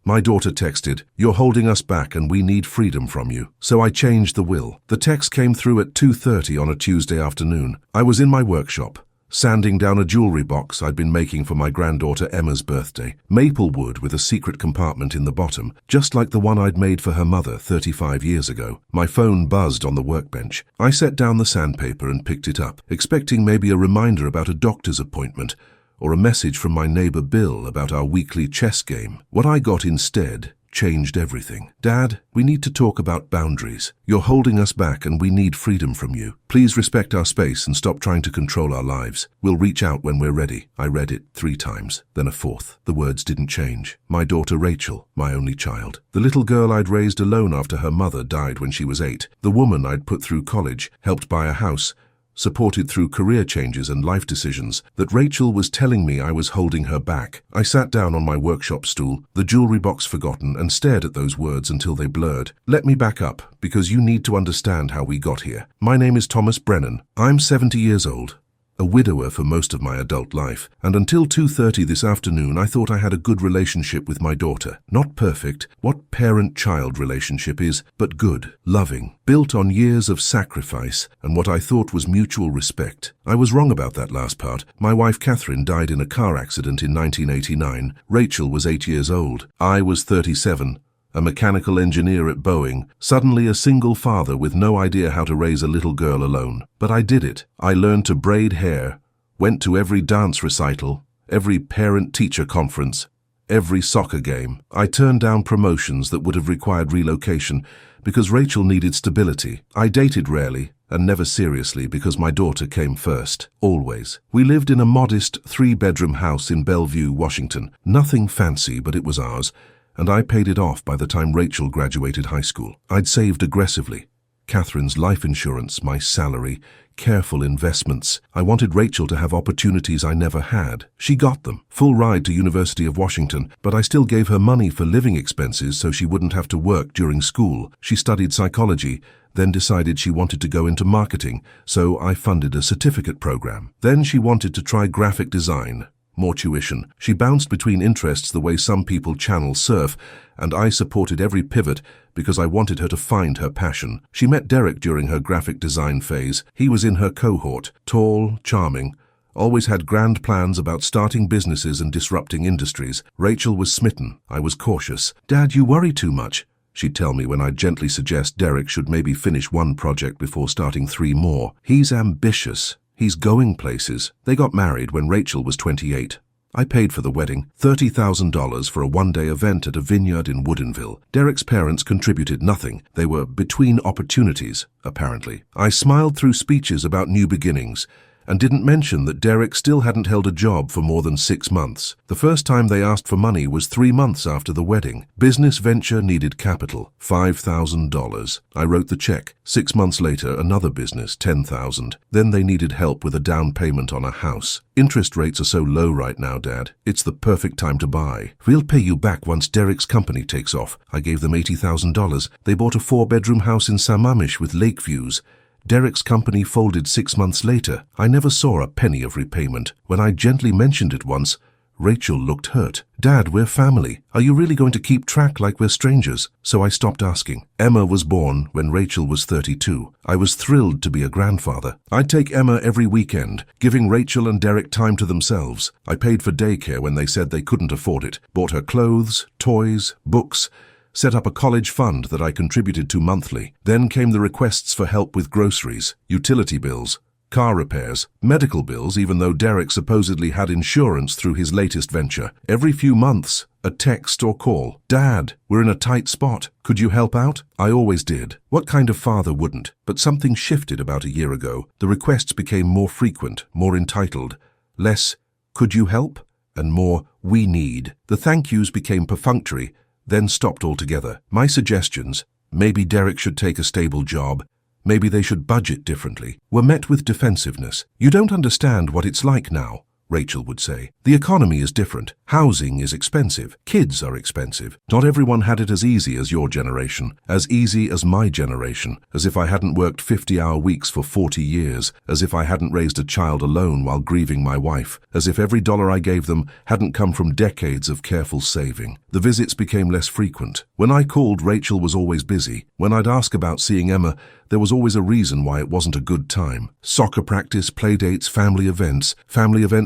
My daughter texted, "You're holding us back and we need freedom from you." So I changed the will. The text came through at 2:30 on a Tuesday afternoon. I was in my workshop, sanding down a jewelry box I'd been making for my granddaughter Emma's birthday. Maple wood with a secret compartment in the bottom, just like the one I'd made for her mother 35 years ago. My phone buzzed on the workbench. I set down the sandpaper and picked it up, expecting maybe a reminder about a doctor's appointment, or a message from my neighbor Bill about our weekly chess game. What I got instead changed everything. "Dad, we need to talk about boundaries. You're holding us back and we need freedom from you. Please respect our space and stop trying to control our lives. We'll reach out when we're ready." I read it 3 times, then a 4th. The words didn't change. My daughter Rachel, my only child. The little girl I'd raised alone after her mother died when she was 8. The woman I'd put through college, helped buy a house, supported through career changes and life decisions. That Rachel was telling me I was holding her back. I sat down on my workshop stool, the jewelry box forgotten, and stared at those words until they blurred. Let me back up, because you need to understand how we got here. My name is Thomas Brennan. I'm 70 years old, a widower for most of my adult life, and until 2:30 this afternoon I thought I had a good relationship with my daughter. Not perfect, what parent-child relationship is, but good, loving, built on years of sacrifice and what I thought was mutual respect. I was wrong about that last part. My wife Catherine died in a car accident in 1989. Rachel was 8 years old. I was 37. A mechanical engineer at Boeing, suddenly a single father with no idea how to raise a little girl alone. But I did it. I learned to braid hair, went to every dance recital, every parent-teacher conference, every soccer game. I turned down promotions that would have required relocation because Rachel needed stability. I dated rarely and never seriously because my daughter came first, always. We lived in a modest 3-bedroom house in Bellevue, Washington. Nothing fancy, but it was ours, and I paid it off by the time Rachel graduated high school. I'd saved aggressively. Catherine's life insurance, my salary, careful investments. I wanted Rachel to have opportunities I never had. She got them. Full ride to University of Washington, but I still gave her money for living expenses so she wouldn't have to work during school. She studied psychology, then decided she wanted to go into marketing, so I funded a certificate program. Then she wanted to try graphic design. More tuition. She bounced between interests the way some people channel surf, and I supported every pivot because I wanted her to find her passion. She met Derek during her graphic design phase. He was in her cohort, tall, charming, always had grand plans about starting businesses and disrupting industries. Rachel was smitten. I was cautious. "Dad, you worry too much," she'd tell me when I'd gently suggest Derek should maybe finish 1 project before starting 3 more. "He's ambitious. He's going places." They got married when Rachel was 28. I paid for the wedding, $30,000 for a 1-day event at a vineyard in Woodinville. Derek's parents contributed nothing. They were between opportunities, apparently. I smiled through speeches about new beginnings, and didn't mention that Derek still hadn't held a job for more than 6 months. The first time they asked for money was 3 months after the wedding. Business venture needed capital, $5,000. I wrote the check. 6 months later, another business, $10,000. Then they needed help with a down payment on a house. "Interest rates are so low right now, Dad. It's the perfect time to buy. We'll pay you back once Derek's company takes off." I gave them $80,000. They bought a 4-bedroom house in Sammamish with lake views. Derek's company folded 6 months later. I never saw a penny of repayment. When I gently mentioned it once, Rachel looked hurt. "Dad, we're family. Are you really going to keep track like we're strangers?" So I stopped asking. Emma was born when Rachel was 32. I was thrilled to be a grandfather. I'd take Emma every weekend, giving Rachel and Derek time to themselves. I paid for daycare when they said they couldn't afford it, bought her clothes, toys, books, set up a college fund that I contributed to monthly. Then came the requests for help with groceries, utility bills, car repairs, medical bills, even though Derek supposedly had insurance through his latest venture. Every few months, a text or call. "Dad, we're in a tight spot. Could you help out?" I always did. What kind of father wouldn't? But something shifted about a year ago. The requests became more frequent, more entitled. Less, "Could you help?" and more, "We need." The thank yous became perfunctory, then stopped altogether. My suggestions, maybe Derek should take a stable job, maybe they should budget differently, were met with defensive. "You don't understand what it's like now," Rachel would say. The economy is different. Housing is expensive. Kids are expensive. Not everyone had it as easy as your generation, as easy as my generation, as if I hadn't worked 50-hour weeks for 40 years, as if I hadn't raised a child alone while grieving my wife, as if every dollar I gave them hadn't come from decades of careful saving. The visits became less frequent. When I called, Rachel was always busy. When I'd ask about seeing Emma, there was always a reason why it wasn't a good time. Soccer practice, play dates, family events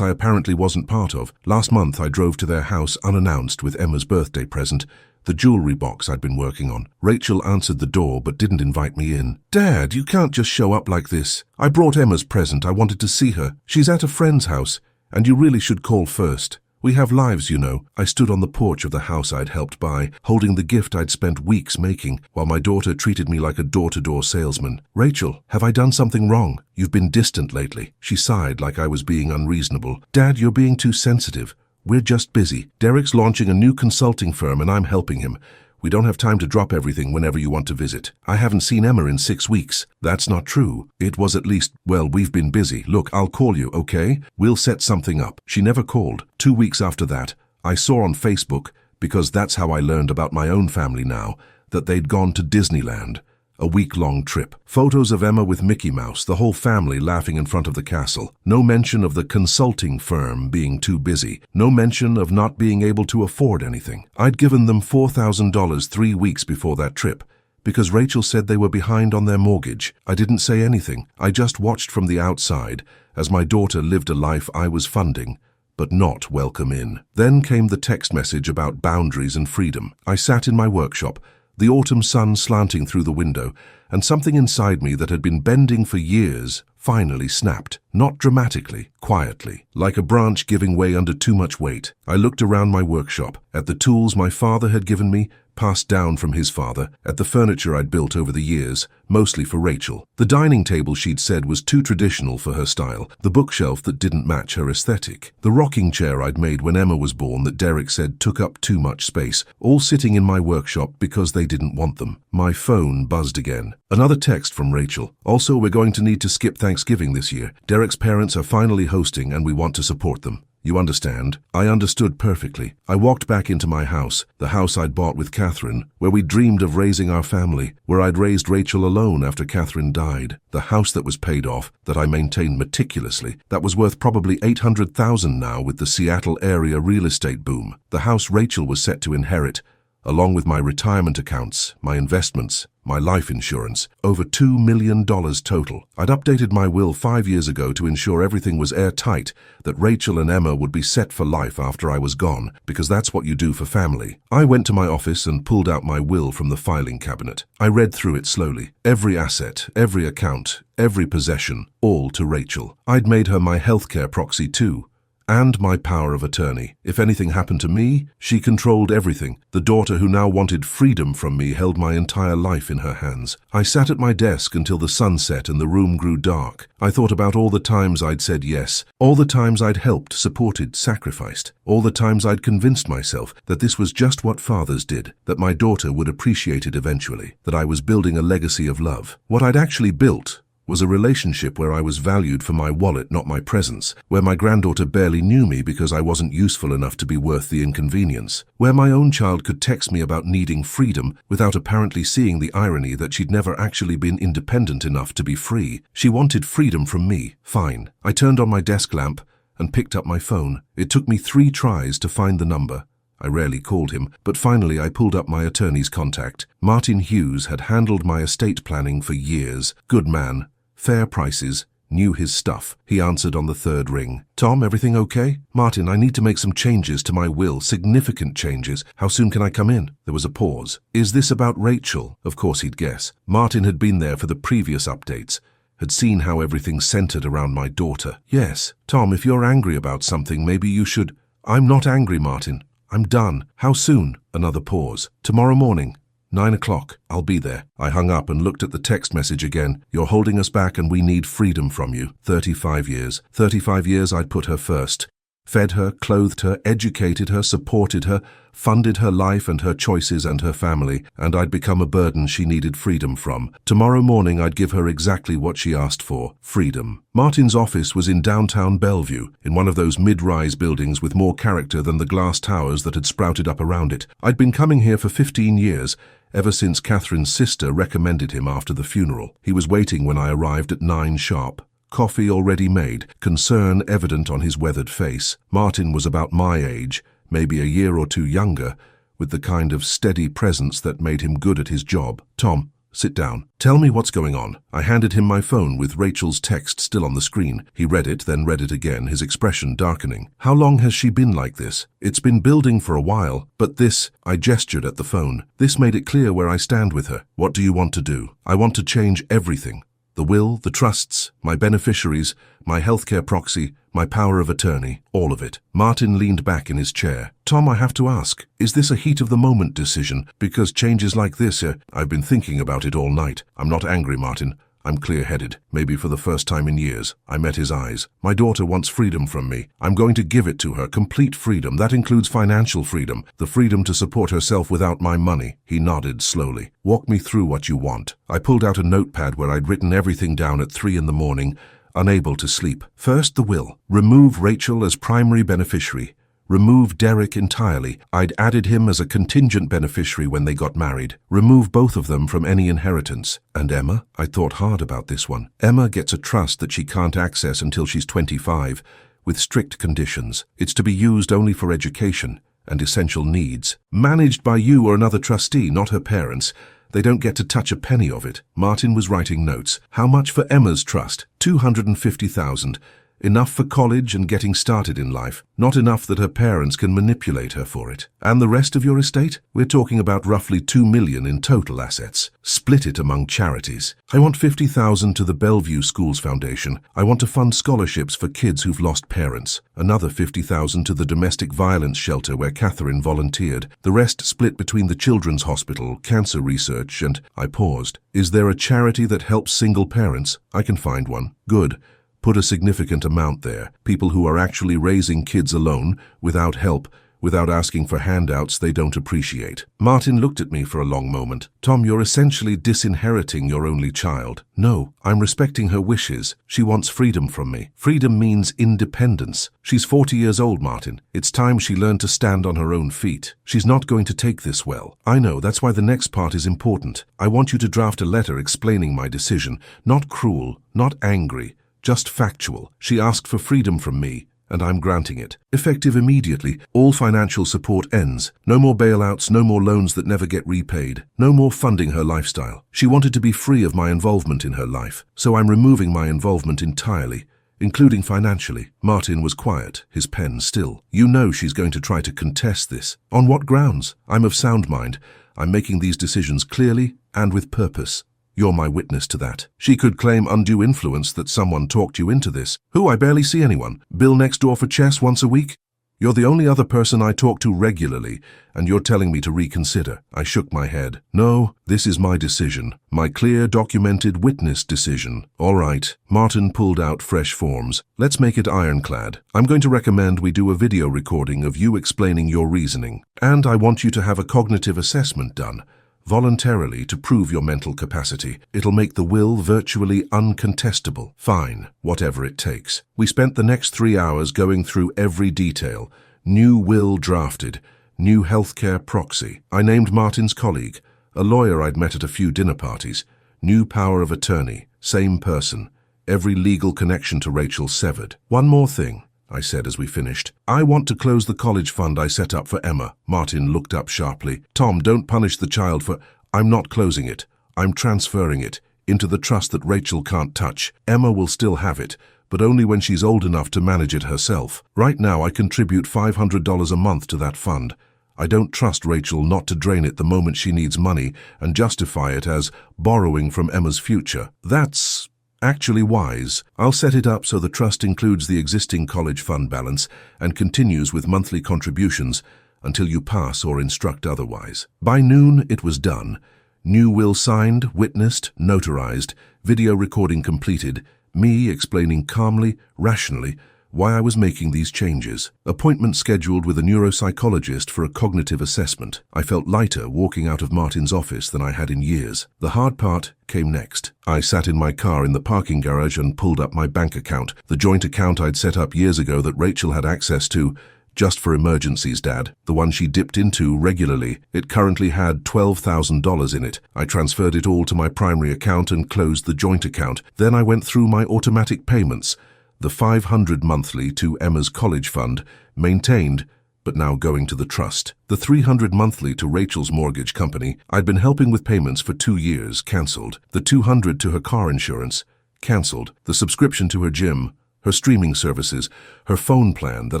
I apparently wasn't part of. Last month I drove to their house unannounced with Emma's birthday present, the jewelry box I'd been working on. Rachel answered the door but didn't invite me in. Dad, you can't just show up like this. I brought Emma's present. I wanted to see her. She's at a friend's house, and you really should call first. We have lives, you know. I stood on the porch of the house I'd helped buy, holding the gift I'd spent weeks making, while my daughter treated me like a door-to-door salesman. Rachel, have I done something wrong? You've been distant lately. She sighed like I was being unreasonable. Dad, you're being too sensitive. We're just busy. Derek's launching a new consulting firm and I'm helping him. We don't have time to drop everything whenever you want to visit. I haven't seen Emma in 6 weeks. That's not true. It was at least, well, we've been busy. Look, I'll call you, okay? We'll set something up. She never called. 2 weeks after that, I saw on Facebook, because that's how I learned about my own family now, that they'd gone to Disneyland. A week-long trip. Photos of Emma with Mickey Mouse, the whole family laughing in front of the castle. No mention of the consulting firm being too busy. No mention of not being able to afford anything. I'd given them $4,000 3 weeks before that trip, because Rachel said they were behind on their mortgage. I didn't say anything. I just watched from the outside as my daughter lived a life I was funding, but not welcome in. Then came the text message about boundaries and freedom. I sat in my workshop, the autumn sun slanting through the window, and something inside me that had been bending for years finally snapped. Not dramatically, quietly, like a branch giving way under too much weight. I looked around my workshop, at the tools my father had given me, passed down from his father, at the furniture I'd built over the years, mostly for Rachel. The dining table she'd said was too traditional for her style, the bookshelf that didn't match her aesthetic, the rocking chair I'd made when Emma was born that Derek said took up too much space, all sitting in my workshop because they didn't want them. My phone buzzed again. Another text from Rachel. Also, we're going to need to skip Thanksgiving this year. Derek's parents are finally hosting and we want to support them. You understand? I understood perfectly. I walked back into my house, the house I'd bought with Catherine, where we dreamed of raising our family, where I'd raised Rachel alone after Catherine died. The house that was paid off, that I maintained meticulously, that was worth probably $800,000 now with the Seattle area real estate boom. The house Rachel was set to inherit, along with my retirement accounts, my investments, my life insurance, over $2 million total. I'd updated my will 5 years ago to ensure everything was airtight, that Rachel and Emma would be set for life after I was gone, because that's what you do for family. I went to my office and pulled out my will from the filing cabinet. I read through it slowly. Every asset, every account, every possession, all to Rachel. I'd made her my healthcare proxy too, and my power of attorney. If anything happened to me, she controlled everything. The daughter who now wanted freedom from me held my entire life in her hands. I sat at my desk until the sun set and the room grew dark. I thought about all the times I'd said yes, all the times I'd helped, supported, sacrificed, all the times I'd convinced myself that this was just what fathers did, that my daughter would appreciate it eventually, that I was building a legacy of love. What I'd actually built was a relationship where I was valued for my wallet, not my presence, where my granddaughter barely knew me because I wasn't useful enough to be worth the inconvenience, where my own child could text me about needing freedom without apparently seeing the irony that she'd never actually been independent enough to be free. She wanted freedom from me. Fine. I turned on my desk lamp and picked up my phone. It took me 3 tries to find the number. I rarely called him, but finally I pulled up my attorney's contact. Martin Hughes had handled my estate planning for years. Good man. Fair prices, knew his stuff. He answered on the 3rd ring. Tom, everything okay? Martin, I need to make some changes to my will, significant changes. How soon can I come in? There was a pause. Is this about Rachel? Of course he'd guess. Martin had been there for the previous updates, had seen how everything centered around my daughter. Yes. Tom, if you're angry about something, maybe you should... I'm not angry, Martin. I'm done. How soon? Another pause. Tomorrow morning. 9 o'clock. I'll be there. I hung up and looked at the text message again. You're holding us back and we need freedom from you. 35 years. 35 years I'd put her first. fed her, clothed her, educated her, supported her, funded her life and her choices and her family, and I'd become a burden she needed freedom from. Tomorrow morning I'd give her exactly what she asked for, freedom. Martin's office was in downtown Bellevue, in one of those mid-rise buildings with more character than the glass towers that had sprouted up around it. I'd been coming here for 15 years, ever since Catherine's sister recommended him after the funeral. He was waiting when I arrived at 9 sharp. Coffee already made, concern evident on his weathered face. Martin was about my age, maybe a year or two younger, with the kind of steady presence that made him good at his job. Tom, sit down. Tell me what's going on. I handed him my phone with Rachel's text still on the screen. He read it, then read it again, his expression darkening. How long has she been like this? It's been building for a while, but this, I gestured at the phone. This made it clear where I stand with her. What do you want to do? I want to change everything. The will, the trusts, my beneficiaries, my healthcare proxy, my power of attorney, all of it. Martin leaned back in his chair. Tom, I have to ask, is this a heat-of-the-moment decision? Because changes like this, I've been thinking about it all night. I'm not angry, Martin. I'm clear-headed, maybe for the first time in years. I met his eyes. My daughter wants freedom from me. I'm going to give it to her, complete freedom. That includes financial freedom, the freedom to support herself without my money. He nodded slowly. Walk me through what you want. I pulled out a notepad where I'd written everything down at 3 in the morning, unable to sleep. First, the will. Remove Rachel as primary beneficiary. Remove Derek entirely. I'd added him as a contingent beneficiary when they got married. Remove both of them from any inheritance. And Emma? I thought hard about this one. Emma gets a trust that she can't access until she's 25, with strict conditions. It's to be used only for education and essential needs. Managed by you or another trustee, not her parents. They don't get to touch a penny of it. Martin was writing notes. How much for Emma's trust? $250,000. Enough for college and getting started in life, not enough that her parents can manipulate her for it. And the rest of your estate? We're talking about roughly $2 million in total assets. Split it among charities. I want $50,000 to the Bellevue Schools Foundation. I want to fund scholarships for kids who've lost parents. Another $50,000 to the domestic violence shelter where Catherine volunteered. The rest split between the Children's Hospital, cancer research, and... I paused. Is there a charity that helps single parents? I can find one. Good. Put a significant amount there. People who are actually raising kids alone, without help, without asking for handouts they don't appreciate. Martin looked at me for a long moment. Tom, you're essentially disinheriting your only child. No, I'm respecting her wishes. She wants freedom from me. Freedom means independence. She's 40 years old, Martin. It's time she learned to stand on her own feet. She's not going to take this well. I know, that's why the next part is important. I want you to draft a letter explaining my decision. Not cruel, not angry. Just factual. She asked for freedom from me, and I'm granting it. Effective immediately, all financial support ends. No more bailouts, no more loans that never get repaid. No more funding her lifestyle. She wanted to be free of my involvement in her life, so I'm removing my involvement entirely, including financially. Martin was quiet, his pen still. You know she's going to try to contest this. On what grounds? I'm of sound mind. I'm making these decisions clearly and with purpose. You're my witness to that. She could claim undue influence that someone talked you into this. Who? I barely see anyone. Bill next door for chess once a week? You're the only other person I talk to regularly, and you're telling me to reconsider. I shook my head. No, this is my decision. My clear, documented witness decision. All right. Martin pulled out fresh forms. Let's make it ironclad. I'm going to recommend we do a video recording of you explaining your reasoning. And I want you to have a cognitive assessment done. Voluntarily to prove your mental capacity. It'll make the will virtually uncontestable. Fine, whatever it takes. We spent the next 3 hours going through every detail. New will drafted. New healthcare proxy. I named Martin's colleague, a lawyer I'd met at a few dinner parties. New power of attorney. Same person. Every legal connection to Rachel severed. One more thing, I said as we finished. I want to close the college fund I set up for Emma. Martin looked up sharply. Tom, don't punish the child for... I'm not closing it. I'm transferring it into the trust that Rachel can't touch. Emma will still have it, but only when she's old enough to manage it herself. Right now I contribute $500 a month to that fund. I don't trust Rachel not to drain it the moment she needs money and justify it as borrowing from Emma's future. That's... actually wise. I'll set it up so the trust includes the existing college fund balance and continues with monthly contributions until you pass or instruct otherwise. By noon, it was done. New will signed, witnessed, notarized, video recording completed, me explaining calmly, rationally, why I was making these changes. Appointment scheduled with a neuropsychologist for a cognitive assessment. I felt lighter walking out of Martin's office than I had in years. The hard part came next. I sat in my car in the parking garage and pulled up my bank account, the joint account I'd set up years ago that Rachel had access to. Just for emergencies, Dad. The one she dipped into regularly. It currently had $12,000 in it. I transferred it all to my primary account and closed the joint account. Then I went through my automatic payments. The $500 monthly to Emma's college fund, maintained, but now going to the trust. The $300 monthly to Rachel's mortgage company. I'd been helping with payments for 2 years, cancelled. The $200 to her car insurance, cancelled. The subscription to her gym, her streaming services, her phone plan that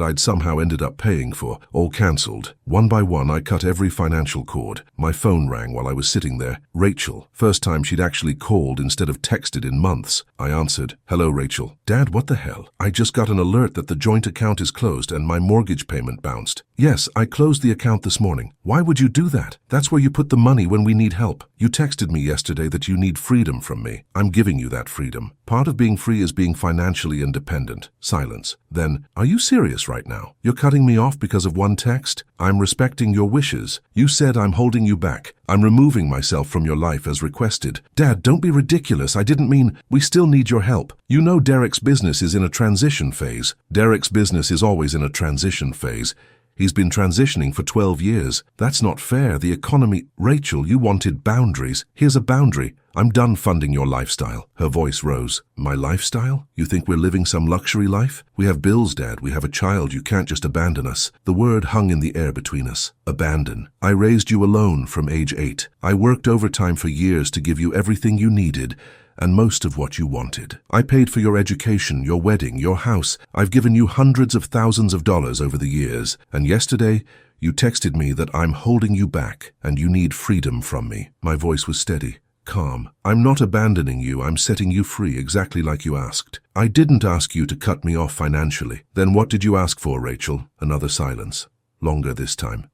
I'd somehow ended up paying for, all cancelled. One by one, I cut every financial cord. My phone rang while I was sitting there. Rachel. First time she'd actually called instead of texted in months. I answered. Hello, Rachel. Dad, what the hell? I just got an alert that the joint account is closed and my mortgage payment bounced. Yes, I closed the account this morning. Why would you do that? That's where you put the money when we need help. You texted me yesterday that you need freedom from me. I'm giving you that freedom. Part of being free is being financially independent. Silence. Then, are you serious right now? You're cutting me off because of one text? I'm respecting your wishes. You said I'm holding you back. I'm removing myself from your life as requested. Dad, don't be ridiculous. I didn't mean we still need your help. You know Derek's business is in a transition phase. Derek's business is always in a transition phase. He's been transitioning for 12 years. That's not fair. The economy... Rachel, you wanted boundaries. Here's a boundary. I'm done funding your lifestyle. Her voice rose. My lifestyle? You think we're living some luxury life? We have bills, Dad. We have a child. You can't just abandon us. The word hung in the air between us. Abandon. I raised you alone from age 8. I worked overtime for years to give you everything you needed, and most of what you wanted. I paid for your education, your wedding, your house. I've given you hundreds of thousands of dollars over the years. And yesterday, you texted me that I'm holding you back and you need freedom from me. My voice was steady, calm. I'm not abandoning you. I'm setting you free exactly like you asked. I didn't ask you to cut me off financially. Then what did you ask for, Rachel? Another silence. Longer this time.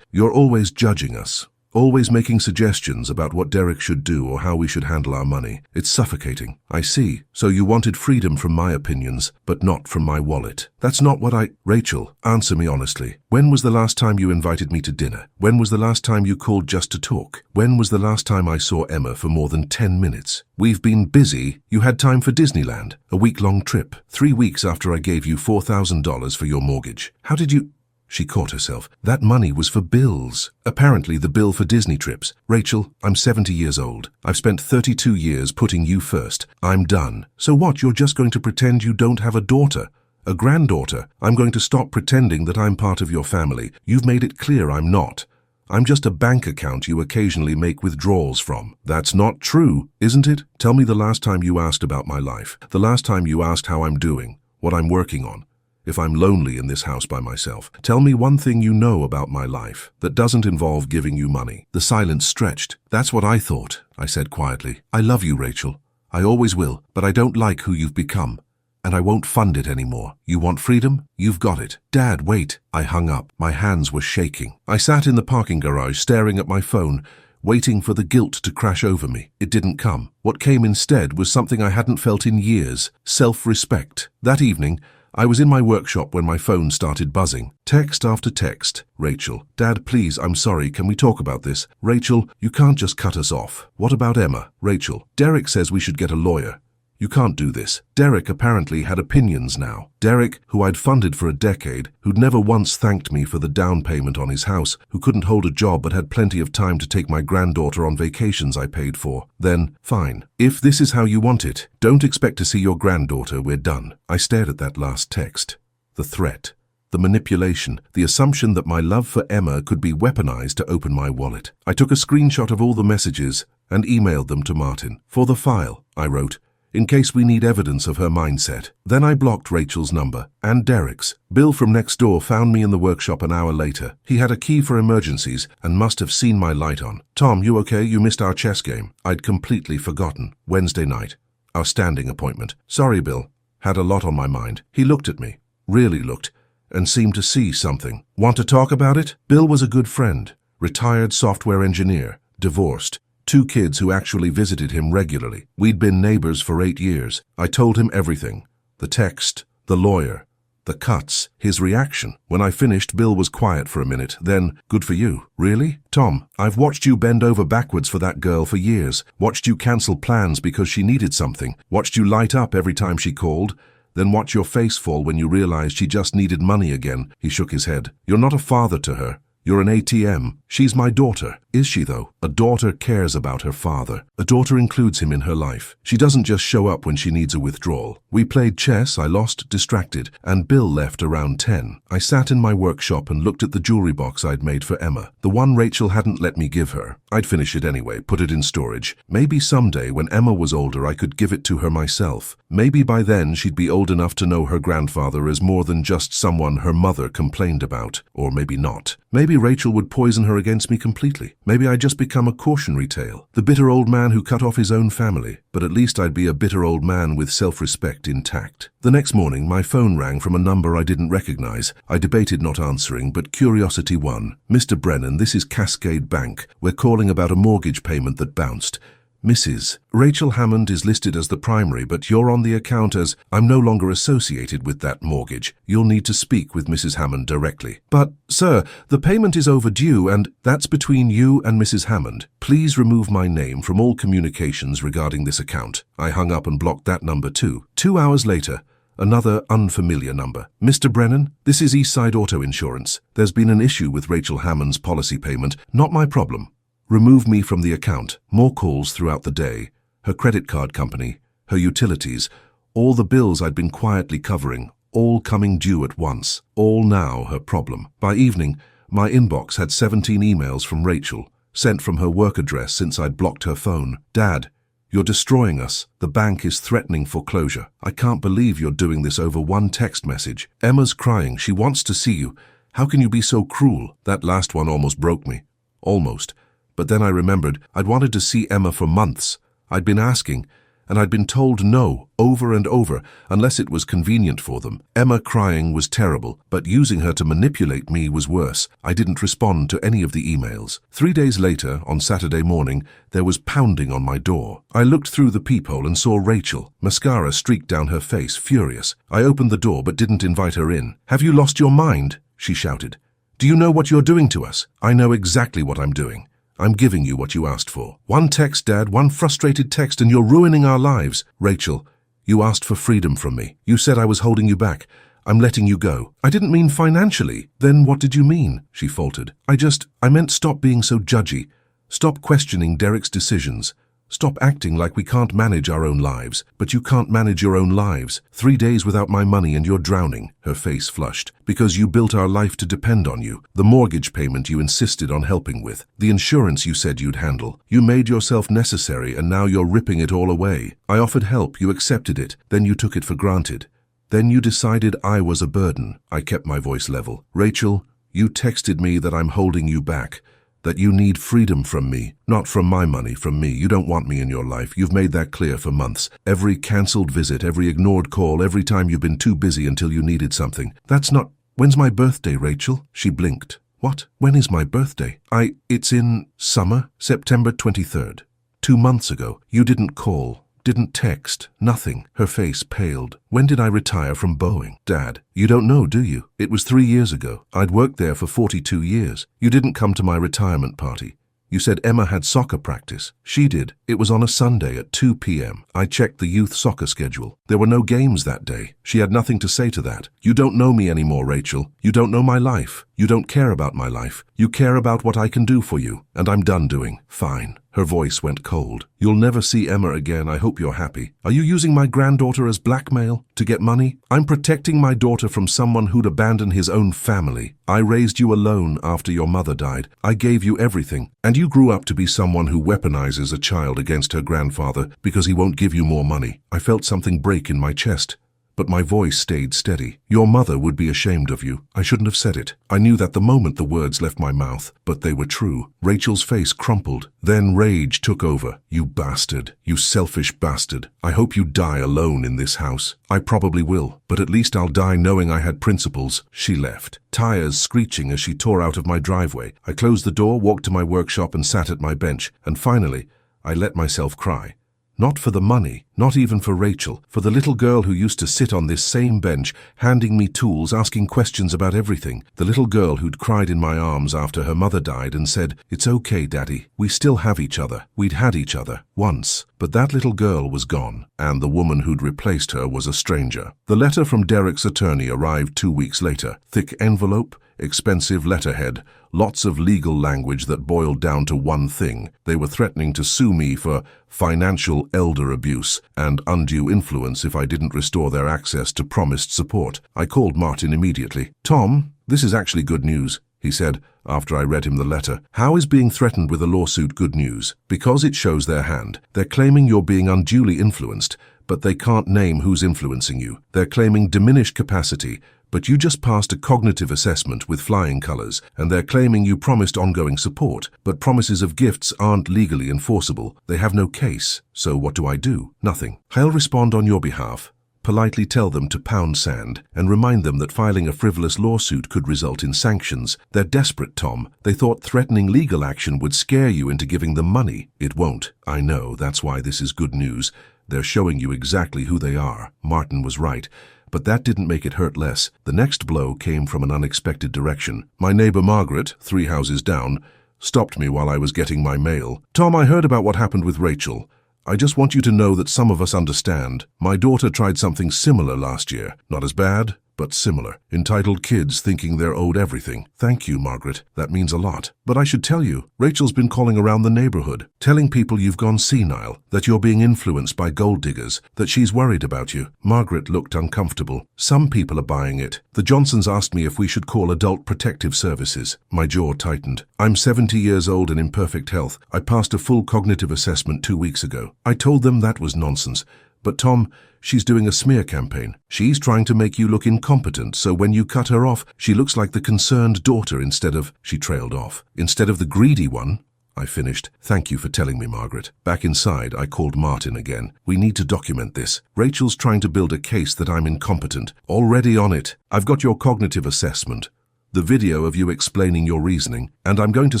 You're always judging us. Always making suggestions about what Derek should do or how we should handle our money. It's suffocating. I see. So you wanted freedom from my opinions, but not from my wallet. That's not what I... Rachel, answer me honestly. When was the last time you invited me to dinner? When was the last time you called just to talk? When was the last time I saw Emma for more than 10 minutes? We've been busy. You had time for Disneyland, a week-long trip, 3 weeks after I gave you $4,000 for your mortgage. How did you... She caught herself. That money was for bills. Apparently the bill for Disney trips. Rachel, I'm 70 years old. I've spent 32 years putting you first. I'm done. So what, you're just going to pretend you don't have a daughter? A granddaughter? I'm going to stop pretending that I'm part of your family. You've made it clear I'm not. I'm just a bank account you occasionally make withdrawals from. That's not true, isn't it? Tell me the last time you asked about my life. The last time you asked how I'm doing, what I'm working on. If I'm lonely in this house by myself, tell me one thing you know about my life that doesn't involve giving you money. The silence stretched. That's what I thought, I said quietly. I love you, Rachel. I always will, but I don't like who you've become. And I won't fund it anymore. You want freedom? You've got it. Dad, wait. I hung up. My hands were shaking. I sat in the parking garage staring at my phone, waiting for the guilt to crash over me. It didn't come. What came instead was something I hadn't felt in years. Self-respect. That evening, I was in my workshop when my phone started buzzing. Text after text. Rachel. Dad, please, I'm sorry. Can we talk about this? Rachel, you can't just cut us off. What about Emma? Rachel. Derek says we should get a lawyer. You can't do this. Derek apparently had opinions now. Derek, who I'd funded for a decade, who'd never once thanked me for the down payment on his house, who couldn't hold a job but had plenty of time to take my granddaughter on vacations I paid for. Then, fine. If this is how you want it, don't expect to see your granddaughter. We're done. I stared at that last text. The threat. The manipulation, the assumption that my love for Emma could be weaponized to open my wallet. I took a screenshot of all the messages and emailed them to Martin. For the file, I wrote, in case we need evidence of her mindset. Then I blocked Rachel's number, and Derek's. Bill from next door found me in the workshop an hour later. He had a key for emergencies and must have seen my light on. Tom, you okay? You missed our chess game. I'd completely forgotten. Wednesday night. Our standing appointment. Sorry, Bill. Had a lot on my mind. He looked at me. Really looked. And seemed to see something. Want to talk about it? Bill was a good friend. Retired software engineer. Divorced. 2 kids who actually visited him regularly. We'd been neighbors for 8 years. I told him everything. The text, the lawyer, the cuts, his reaction. When I finished, Bill was quiet for a minute. Then, "Good for you." "Really? Tom, I've watched you bend over backwards for that girl for years. Watched you cancel plans because she needed something. Watched you light up every time she called. Then watch your face fall when you realized she just needed money again." He shook his head. "You're not a father to her. You're an ATM. She's my daughter." "Is she, though?" "A daughter cares about her father. A daughter includes him in her life. She doesn't just show up when she needs a withdrawal." We played chess, I lost, distracted, and Bill left around 10. I sat in my workshop and looked at the jewelry box I'd made for Emma. The one Rachel hadn't let me give her. I'd finish it anyway, put it in storage. Maybe someday, when Emma was older, I could give it to her myself. Maybe by then she'd be old enough to know her grandfather as more than just someone her mother complained about. Or maybe not. Maybe Rachel would poison her against me completely. Maybe I'd just become a cautionary tale. The bitter old man who cut off his own family. But at least I'd be a bitter old man with self-respect intact. The next morning, my phone rang from a number I didn't recognize. I debated not answering, but curiosity won. "Mr. Brennan, this is Cascade Bank. We're calling about a mortgage payment that bounced." "Mrs. Rachel Hammond is listed as the primary, but you're on the account as..." "I'm no longer associated with that mortgage. You'll need to speak with Mrs. Hammond directly." "But, sir, the payment is overdue and..." "That's between you and Mrs. Hammond. Please remove my name from all communications regarding this account." I hung up and blocked that number too. 2 hours later, another unfamiliar number. "Mr. Brennan, this is Eastside Auto Insurance. There's been an issue with Rachel Hammond's policy payment. Not my problem. Remove me from the account." More calls throughout the day. Her credit card company, her utilities, all the bills I'd been quietly covering, all coming due at once. All now her problem. By evening, my inbox had 17 emails from Rachel, sent from her work address since I'd blocked her phone. "Dad, you're destroying us. The bank is threatening foreclosure. I can't believe you're doing this over one text message. Emma's crying. She wants to see you. How can you be so cruel?" That last one almost broke me. Almost. But then I remembered I'd wanted to see Emma for months. I'd been asking, and I'd been told no, over and over, unless it was convenient for them. Emma crying was terrible, but using her to manipulate me was worse. I didn't respond to any of the emails. 3 days later, on Saturday morning, there was pounding on my door. I looked through the peephole and saw Rachel. Mascara streaked down her face, furious. I opened the door but didn't invite her in. "Have you lost your mind?" she shouted. "Do you know what you're doing to us?" "I know exactly what I'm doing. I'm giving you what you asked for. One text, Dad, one frustrated text, and you're ruining our lives." "Rachel, you asked for freedom from me. You said I was holding you back. I'm letting you go." "I didn't mean financially." "Then what did you mean?" she faltered. I meant stop being so judgy. Stop questioning Derek's decisions. Stop acting like we can't manage our own lives." "But you can't manage your own lives. 3 days without my money and you're drowning." Her face flushed. "Because you built our life to depend on you. The mortgage payment you insisted on helping with. The insurance you said you'd handle. You made yourself necessary and now you're ripping it all away. I offered help, you accepted it, then you took it for granted. Then you decided I was a burden." I kept my voice level. "Rachel, you texted me that I'm holding you back. That you need freedom from me, not from my money, from me. You don't want me in your life. You've made that clear for months. Every cancelled visit, every ignored call, every time you've been too busy until you needed something. That's not..." "When's my birthday, Rachel?" She blinked. "What? When is my birthday?" It's in summer, September 23rd. 2 months ago. You didn't call. Didn't text, nothing." Her face paled. "When did I retire from Boeing?" "Dad, you don't know, do you? It was 3 years ago. I'd worked there for 42 years. You didn't come to my retirement party. You said Emma had soccer practice. She did. It was on a Sunday at 2 p.m. I checked the youth soccer schedule. There were no games that day. She had nothing to say to that. You don't know me anymore, Rachel. You don't know my life. You don't care about my life. You care about what I can do for you. And I'm done doing. Fine." Her voice went cold. "You'll never see Emma again. I hope you're happy. Are you using my granddaughter as blackmail? To get money? I'm protecting my daughter from someone who'd abandon his own family. I raised you alone after your mother died. I gave you everything. And you grew up to be someone who weaponizes a child against her grandfather because he won't give you more money." I felt something break in my chest, but my voice stayed steady. "Your mother would be ashamed of you. I shouldn't have said it." I knew that the moment the words left my mouth, but they were true. Rachel's face crumpled. Then rage took over. "You bastard. You selfish bastard. I hope you die alone in this house." "I probably will, but at least I'll die knowing I had principles." She left, tires screeching as she tore out of my driveway. I closed the door, walked to my workshop and sat at my bench, and finally, I let myself cry. Not for the money, not even for Rachel, for the little girl who used to sit on this same bench, handing me tools, asking questions about everything. The little girl who'd cried in my arms after her mother died and said, "It's okay, Daddy. We still have each other. We'd had each other once." But that little girl was gone, and the woman who'd replaced her was a stranger. The letter from Derek's attorney arrived 2 weeks later. Thick envelope, expensive letterhead, lots of legal language that boiled down to one thing. They were threatening to sue me for financial elder abuse and undue influence if I didn't restore their access to promised support. I called Martin immediately. "Tom, this is actually good news," he said after I read him the letter. "How is being threatened with a lawsuit good news? Because it shows their hand. They're claiming you're being unduly influenced, but they can't name who's influencing you. They're claiming diminished capacity, but you just passed a cognitive assessment with flying colors, and they're claiming you promised ongoing support, but promises of gifts aren't legally enforceable. They have no case. So what do I do? Nothing. I'll respond on your behalf. Politely tell them to pound sand and remind them that filing a frivolous lawsuit could result in sanctions. They're desperate, Tom. They thought threatening legal action would scare you into giving them money. It won't. I know. That's why this is good news. They're showing you exactly who they are." Martin was right. But that didn't make it hurt less. The next blow came from an unexpected direction. My neighbor Margaret, 3 houses down, stopped me while I was getting my mail. "Tom, I heard about what happened with Rachel. I just want you to know that some of us understand. My daughter tried something similar last year. Not as bad, but similar. Entitled kids thinking they're owed everything." "Thank you, Margaret. That means a lot. But I should tell you, Rachel's been calling around the neighborhood, telling people you've gone senile, that you're being influenced by gold diggers, that she's worried about you." Margaret looked uncomfortable. "Some people are buying it. The Johnsons asked me if we should call Adult Protective Services." My jaw tightened. "I'm 70 years old and in perfect health. I passed a full cognitive assessment 2 weeks ago." I told them that was nonsense. "But Tom, she's doing a smear campaign. She's trying to make you look incompetent, so when you cut her off, she looks like the concerned daughter instead of—" She trailed off. "Instead of the greedy one." I finished. "Thank you for telling me, Margaret." Back inside, I called Martin again. "We need to document this. Rachel's trying to build a case that I'm incompetent. Already on it. I've got your cognitive assessment, the video of you explaining your reasoning, and I'm going to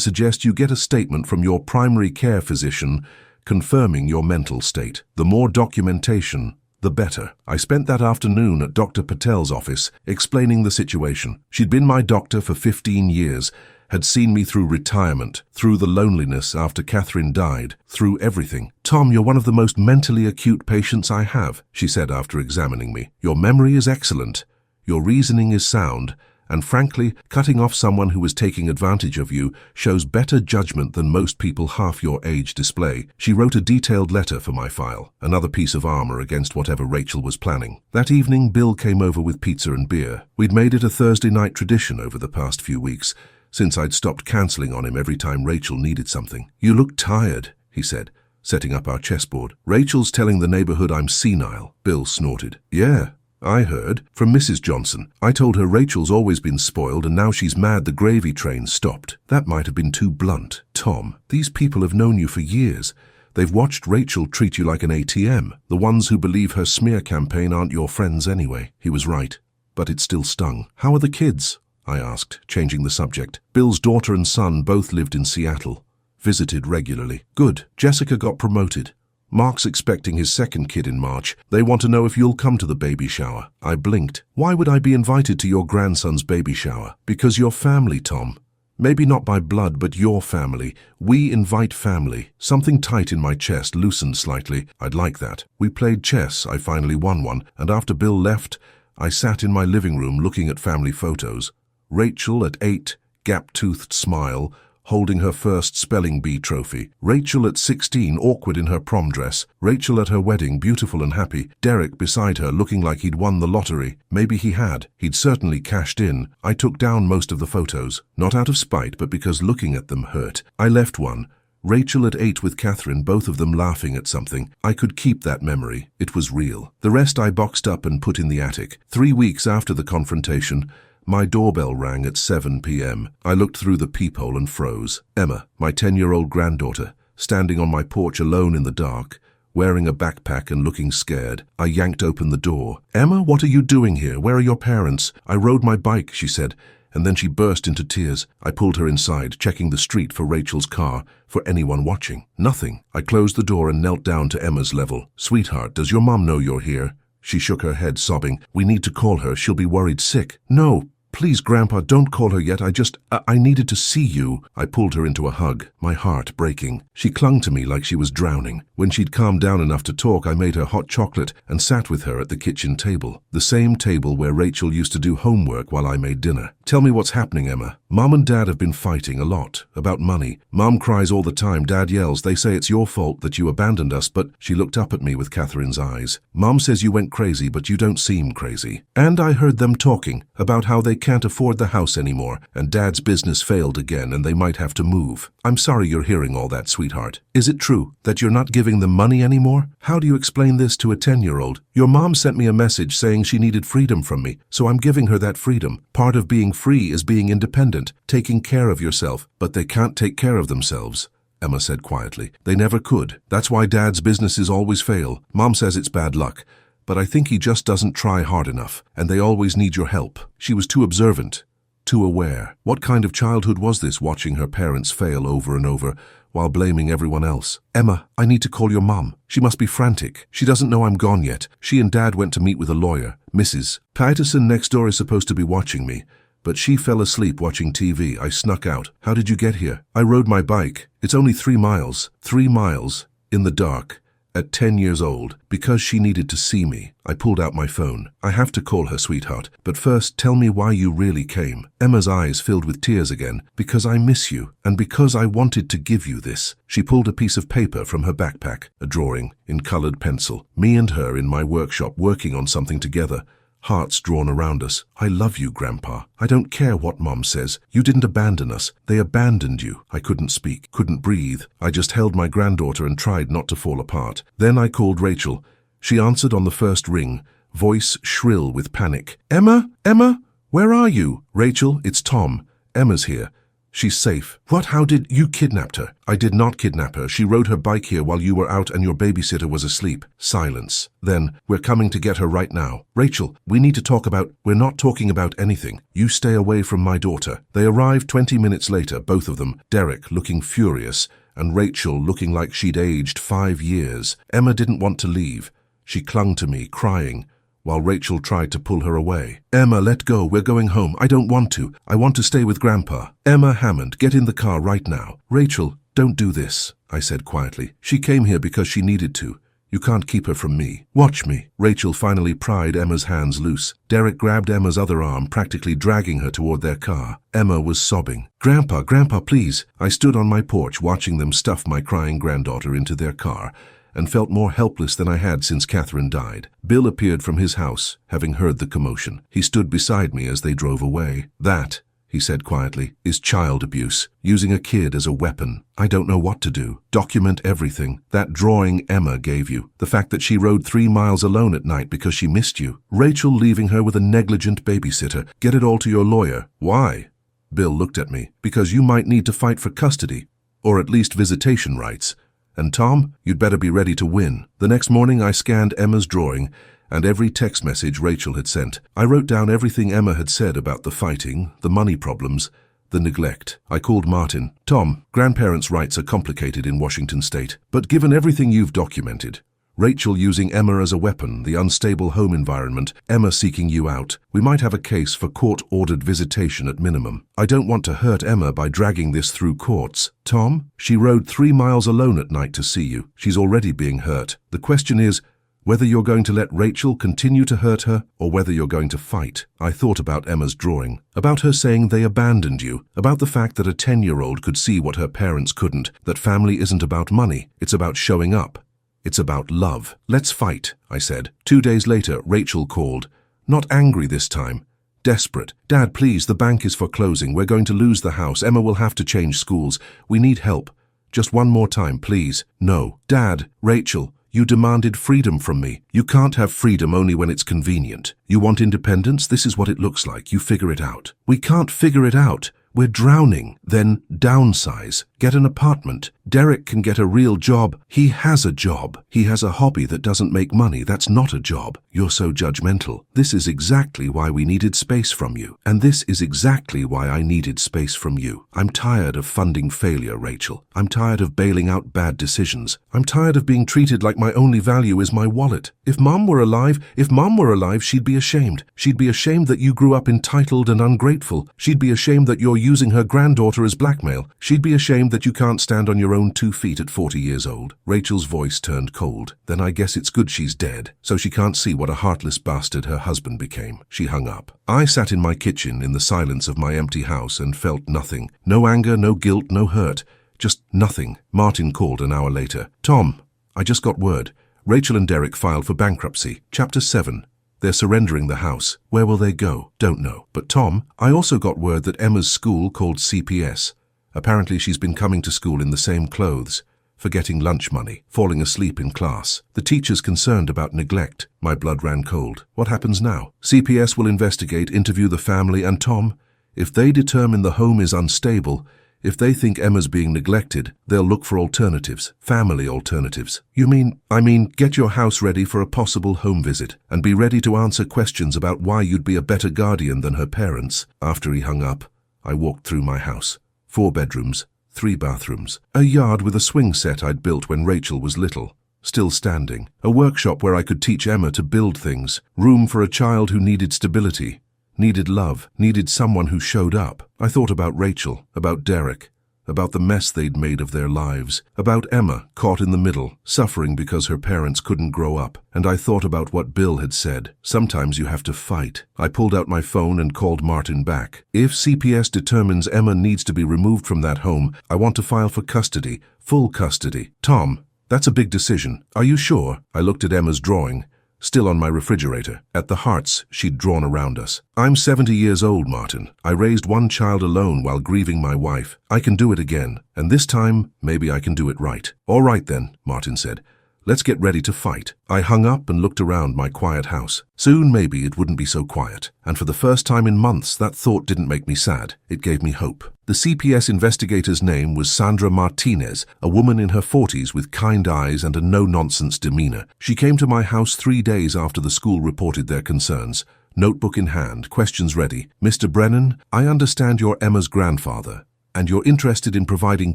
suggest you get a statement from your primary care physician confirming your mental state. The more documentation, the better." I spent that afternoon at Dr. Patel's office explaining the situation. She'd been my doctor for 15 years, had seen me through retirement, through the loneliness after Catherine died, through everything. "Tom, you're one of the most mentally acute patients I have," she said after examining me. "Your memory is excellent. Your reasoning is sound. And frankly, cutting off someone who is taking advantage of you shows better judgment than most people half your age display." She wrote a detailed letter for my file, another piece of armor against whatever Rachel was planning. That evening, Bill came over with pizza and beer. We'd made it a Thursday night tradition over the past few weeks, since I'd stopped canceling on him every time Rachel needed something. "You look tired," he said, setting up our chessboard. "Rachel's telling the neighborhood I'm senile." Bill snorted. "Yeah, I heard. From Mrs. Johnson. I told her Rachel's always been spoiled and now she's mad the gravy train stopped." That might have been too blunt. "Tom, these people have known you for years. They've watched Rachel treat you like an ATM. The ones who believe her smear campaign aren't your friends anyway." He was right, but it still stung. "How are the kids?" I asked, changing the subject. Bill's daughter and son both lived in Seattle. Visited regularly. "Good. Jessica got promoted. Mark's expecting his second kid in March. They want to know if you'll come to the baby shower." I blinked. "Why would I be invited to your grandson's baby shower?" "Because you're family, Tom. Maybe not by blood, but your family. We invite family." Something tight in my chest loosened slightly. I'd like that. We played chess. I finally won one, and after Bill left, I sat in my living room looking at family photos. Rachel at 8, gap-toothed smile, holding her first spelling bee trophy. Rachel at 16, awkward in her prom dress. Rachel at her wedding, beautiful and happy. Derek beside her, looking like he'd won the lottery. Maybe he had. He'd certainly cashed in. I took down most of the photos. Not out of spite, but because looking at them hurt. I left one. Rachel at 8 with Catherine, both of them laughing at something. I could keep that memory. It was real. The rest I boxed up and put in the attic. 3 weeks after the confrontation, my doorbell rang at 7 p.m. I looked through the peephole and froze. Emma, my 10-year-old granddaughter, standing on my porch alone in the dark, wearing a backpack and looking scared. I yanked open the door. "Emma, what are you doing here? Where are your parents?" "I rode my bike," she said. and then she burst into tears. I pulled her inside, checking the street for Rachel's car, for anyone watching. Nothing. I closed the door and knelt down to Emma's level. "Sweetheart, does your mom know you're here?" She shook her head, sobbing. "We need to call her. She'll be worried sick." "No. Please, Grandpa, don't call her yet. I needed to see you." I pulled her into a hug, my heart breaking. She clung to me like she was drowning. When she'd calmed down enough to talk, I made her hot chocolate and sat with her at the kitchen table, the same table where Rachel used to do homework while I made dinner. "Tell me what's happening, Emma. Mom and Dad have been fighting a lot about money. Mom cries all the time. Dad yells. They say it's your fault that you abandoned us, but..." She looked up at me with Catherine's eyes. "Mom says you went crazy, but you don't seem crazy." And I heard them talking about how they can't afford the house anymore, and Dad's business failed again and they might have to move. "I'm sorry you're hearing all that, sweetheart. Is it true that you're not giving them money anymore? How do you explain this to a 10-year-old? Your mom sent me a message saying she needed freedom from me, so I'm giving her that freedom. Part of being free is being independent, taking care of yourself, but they can't take care of themselves," Emma said quietly. "They never could. That's why Dad's businesses always fail. Mom says it's bad luck, but I think he just doesn't try hard enough, and they always need your help." She was too observant, too aware. What kind of childhood was this, watching her parents fail over and over, while blaming everyone else? "Emma, I need to call your mom. She must be frantic. She doesn't know I'm gone yet. She and Dad went to meet with a lawyer. Mrs. Peterson next door is supposed to be watching me, but she fell asleep watching TV. I snuck out." "How did you get here?" "I rode my bike. It's only 3 miles. 3 miles. In the dark. At 10 years old, because she needed to see me." I pulled out my phone. "I have to call her, sweetheart. But first, tell me why you really came." Emma's eyes filled with tears again. "Because I miss you, and because I wanted to give you this." She pulled a piece of paper from her backpack, a drawing in colored pencil. Me and her in my workshop working on something together. Hearts drawn around us. "I love you, Grandpa. I don't care what Mom says. You didn't abandon us. They abandoned you." I couldn't speak, couldn't breathe. I just held my granddaughter and tried not to fall apart. Then I called Rachel. She answered on the first ring, voice shrill with panic. "Emma? Emma? Where are you?" "Rachel, it's Tom. Emma's here. She's safe." "What? How did you kidnap her?" "I did not kidnap her. She rode her bike here while you were out and your babysitter was asleep." Silence. Then, "We're coming to get her right now." "Rachel, we need to talk about..." "We're not talking about anything. You stay away from my daughter." They arrived 20 minutes later, both of them, Derek looking furious and Rachel looking like she'd aged 5 years. Emma didn't want to leave. She clung to me, crying, while Rachel tried to pull her away. "Emma, let go. We're going home. I don't want to. I want to stay with Grandpa." "Emma Hammond, get in the car right now." "Rachel, don't do this," I said quietly. "She came here because she needed to. You can't keep her from me. Watch me." Rachel finally pried Emma's hands loose. Derek grabbed Emma's other arm, practically dragging her toward their car. Emma was sobbing. "Grandpa, Grandpa, please." I stood on my porch watching them stuff my crying granddaughter into their car, and felt more helpless than I had since Catherine died. Bill appeared from his house, having heard the commotion. He stood beside me as they drove away. "That," he said quietly, "is child abuse, using a kid as a weapon. I don't know what to do. Document everything. That drawing Emma gave you. The fact that she rode 3 miles alone at night because she missed you. Rachel leaving her with a negligent babysitter. Get it all to your lawyer." "Why?" Bill looked at me. "Because you might need to fight for custody, or at least visitation rights. And Tom, you'd better be ready to win." The next morning I scanned Emma's drawing and every text message Rachel had sent. I wrote down everything Emma had said about the fighting, the money problems, the neglect. I called Martin. "Tom, grandparents' rights are complicated in Washington state, but given everything you've documented, Rachel using Emma as a weapon, the unstable home environment, Emma seeking you out, we might have a case for court-ordered visitation at minimum. I don't want to hurt Emma by dragging this through courts. Tom, she rode 3 miles alone at night to see you. She's already being hurt. The question is whether you're going to let Rachel continue to hurt her or whether you're going to fight." I thought about Emma's drawing, about her saying they abandoned you, about the fact that a 10-year-old could see what her parents couldn't, that family isn't about money, it's about showing up. It's about love. "Let's fight," I said. 2 days later, Rachel called. Not angry this time. Desperate. "Dad, please, the bank is foreclosing. We're going to lose the house. Emma will have to change schools. We need help. Just one more time, please." "No." "Dad, Rachel, you demanded freedom from me. You can't have freedom only when it's convenient. You want independence? This is what it looks like. You figure it out." "We can't figure it out. We're drowning." "Then downsize. Get an apartment. Derek can get a real job. He has a job. He has a hobby that doesn't make money. That's not a job. You're so judgmental. This is exactly why we needed space from you. And this is exactly why I needed space from you. I'm tired of funding failure, Rachel. I'm tired of bailing out bad decisions. I'm tired of being treated like my only value is my wallet. If Mom were alive, she'd be ashamed. She'd be ashamed that you grew up entitled and ungrateful. She'd be ashamed that you're using her granddaughter as blackmail. She'd be ashamed that you can't stand on your own 2 feet at 40 years old. Rachel's voice turned cold. Then I guess it's good she's dead, so she can't see what a heartless bastard her husband became. She hung up. I sat in my kitchen in the silence of my empty house and felt nothing. No anger, no guilt, no hurt. Just nothing. Martin called an hour later. Tom, I just got word. Rachel and Derek filed for bankruptcy. Chapter 7. They're surrendering the house. Where will they go? Don't know. But Tom, I also got word that Emma's school called CPS. Apparently she's been coming to school in the same clothes, forgetting lunch money, falling asleep in class. The teacher's concerned about neglect. My blood ran cold. What happens now? CPS will investigate, interview the family, and Tom, if they determine the home is unstable, if they think Emma's being neglected, they'll look for alternatives, family alternatives. I mean, get your house ready for a possible home visit, and be ready to answer questions about why you'd be a better guardian than her parents. After he hung up, I walked through my house. 4 bedrooms, 3 bathrooms, a yard with a swing set I'd built when Rachel was little, still standing, a workshop where I could teach Emma to build things, room for a child who needed stability, needed love, needed someone who showed up. I thought about Rachel, about Derek, about the mess they'd made of their lives, about Emma, caught in the middle, suffering because her parents couldn't grow up. And I thought about what Bill had said. Sometimes you have to fight. I pulled out my phone and called Martin back. If CPS determines Emma needs to be removed from that home, I want to file for custody, full custody. Tom, that's a big decision. Are you sure? I looked at Emma's drawing, still on my refrigerator, at the hearts she'd drawn around us. I'm 70 years old, Martin. I raised 1 child alone while grieving my wife. I can do it again, and this time, maybe I can do it right. All right then, Martin said. Let's get ready to fight. I hung up and looked around my quiet house. Soon maybe it wouldn't be so quiet. And for the first time in months, that thought didn't make me sad. It gave me hope. The CPS investigator's name was Sandra Martinez, a woman in her 40s with kind eyes and a no-nonsense demeanor. She came to my house 3 days after the school reported their concerns. Notebook in hand, questions ready. Mr. Brennan, I understand you're Emma's grandfather, and you're interested in providing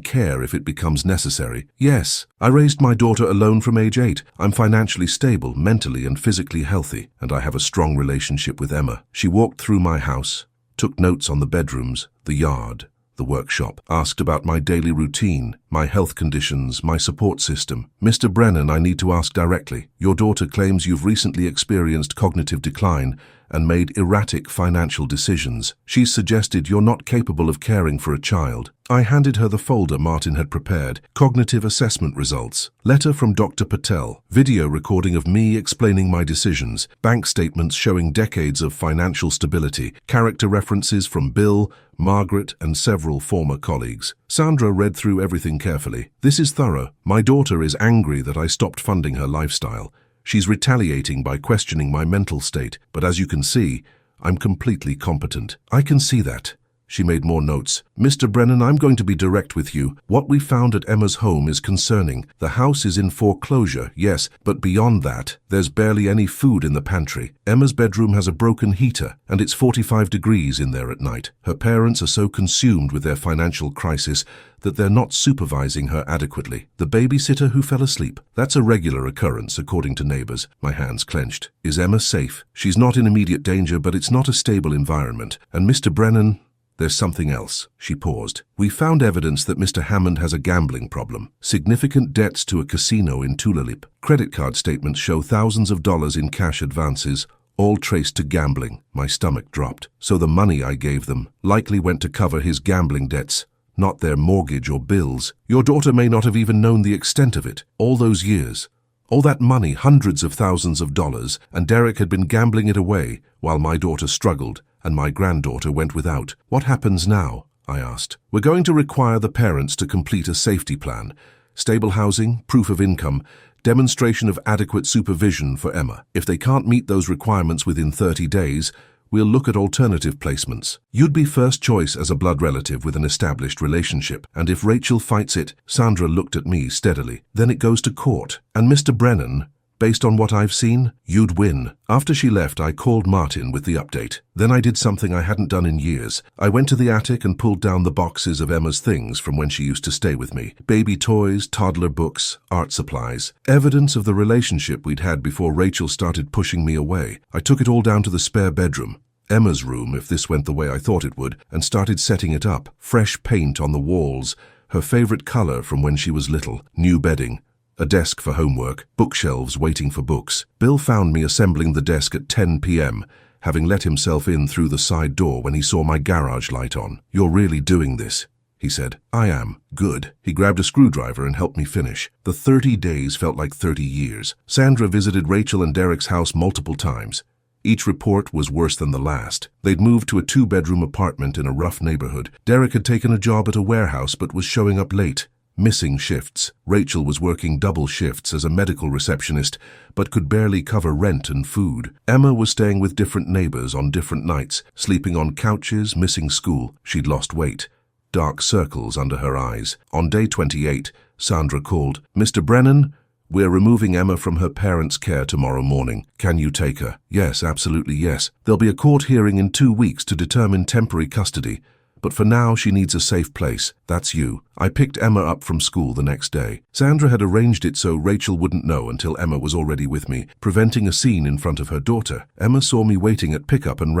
care if it becomes necessary. Yes, I raised my daughter alone from age 8. I'm financially stable, mentally and physically healthy, and I have a strong relationship with Emma. She walked through my house, took notes on the bedrooms, the yard, the workshop, asked about my daily routine, my health conditions, my support system. Mr. Brennan, I need to ask directly. Your daughter claims you've recently experienced cognitive decline and made erratic financial decisions. She's suggested you're not capable of caring for a child. I handed her the folder Martin had prepared. Cognitive assessment results. Letter from Dr. Patel. Video recording of me explaining my decisions. Bank statements showing decades of financial stability. Character references from Bill, Margaret, and several former colleagues. Sandra read through everything carefully. This is thorough. My daughter is angry that I stopped funding her lifestyle. She's retaliating by questioning my mental state, but as you can see, I'm completely competent. I can see that. She made more notes. Mr. Brennan, I'm going to be direct with you. What we found at Emma's home is concerning. The house is in foreclosure, yes, but beyond that, there's barely any food in the pantry. Emma's bedroom has a broken heater, and it's 45 degrees in there at night. Her parents are so consumed with their financial crisis that they're not supervising her adequately. The babysitter who fell asleep. That's a regular occurrence, according to neighbors. My hands clenched. Is Emma safe? She's not in immediate danger, but it's not a stable environment. And Mr. Brennan, there's something else. She paused. We found evidence that Mr. Hammond has a gambling problem. Significant debts to a casino in Tulalip. Credit card statements show thousands of dollars in cash advances, all traced to gambling. My stomach dropped. So the money I gave them likely went to cover his gambling debts, not their mortgage or bills. Your daughter may not have even known the extent of it. All those years. All that money, hundreds of thousands of dollars, and Derek had been gambling it away while my daughter struggled and my granddaughter went without. What happens now? I asked. We're going to require the parents to complete a safety plan. Stable housing, proof of income, demonstration of adequate supervision for Emma. If they can't meet those requirements within 30 days, We'll look at alternative placements. You'd be first choice as a blood relative with an established relationship, and if Rachel fights it, Sandra looked at me steadily, then it goes to court. And Mr. Brennan, based on what I've seen, you'd win. After she left, I called Martin with the update. Then I did something I hadn't done in years. I went to the attic and pulled down the boxes of Emma's things from when she used to stay with me. Baby toys, toddler books, art supplies. Evidence of the relationship we'd had before Rachel started pushing me away. I took it all down to the spare bedroom, Emma's room if this went the way I thought it would, and started setting it up. Fresh paint on the walls, her favorite color from when she was little, new bedding, a desk for homework, bookshelves waiting for books. Bill found me assembling the desk at 10 p.m., having let himself in through the side door when he saw my garage light on. "You're really doing this," he said. "I am." "Good." He grabbed a screwdriver and helped me finish. The 30 days felt like 30 years. Sandra visited Rachel and Derek's house multiple times. Each report was worse than the last. They'd moved to a 2-bedroom apartment in a rough neighborhood. Derek had taken a job at a warehouse but was showing up late, missing shifts. Rachel was working double shifts as a medical receptionist, but could barely cover rent and food. Emma was staying with different neighbors on different nights, sleeping on couches, missing school. She'd lost weight, dark circles under her eyes. On day 28, Sandra called. "Mr. Brennan, we're removing Emma from her parents' care tomorrow morning. Can you take her?" "Yes, absolutely yes. There'll be a court hearing in 2 weeks to determine temporary custody. But for now, she needs a safe place. That's you." I picked Emma up from school the next day. Sandra had arranged it so Rachel wouldn't know until Emma was already with me, preventing a scene in front of her daughter. Emma saw me waiting at pickup and